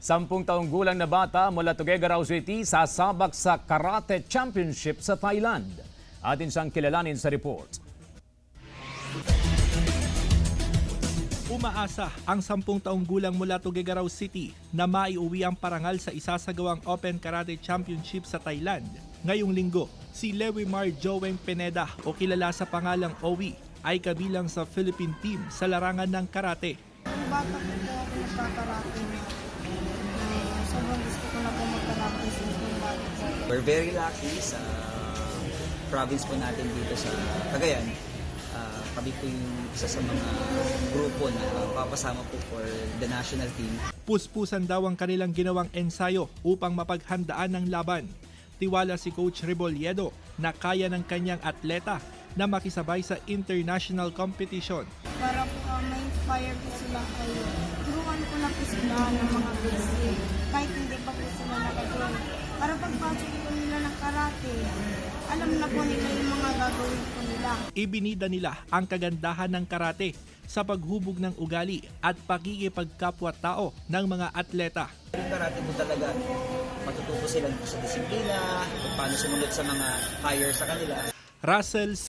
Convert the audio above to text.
10 taong gulang na bata mula Tuguegarao City sasabak sa Karate Championship sa Thailand. Atin siyang kilalanin sa report. Umaasa ang 10 taong gulang mula Tuguegarao City na maiuwi ang parangal sa isasagawang Open Karate Championship sa Thailand. Ngayong linggo, si Lewimar Joeng Pineda o kilala sa pangalang Owi ay kabilang sa Philippine team sa larangan ng karate. Bata po ako nagkakarate na. Sobrang gusto ko na po magkarate since nung bata po. We're very lucky sa province po natin dito sa Cagayan. Kami po yung isa sa mga grupo na papasama po for the national team. Puspusan daw ang kanilang ginawang ensayo upang mapaghandaan ng laban. Tiwala si Coach Rebolledo na kaya ng kanyang atleta na makisabay sa international competition. Para po ma-inspire po sila kayo. Turuan ko na po sila ng mga basic. Kahit hindi pa po sila nakagawa. Para pagpasok po nila ng karate, alam na po nila yung mga gagawin po nila. Ibinida nila ang kagandahan ng karate sa paghubog ng ugali at pakikipagkapwa-tao ng mga atleta. Yung karate po talaga, matututo sila sa disiplina, kung paano sumunod sa mga higher sa kanila. Russell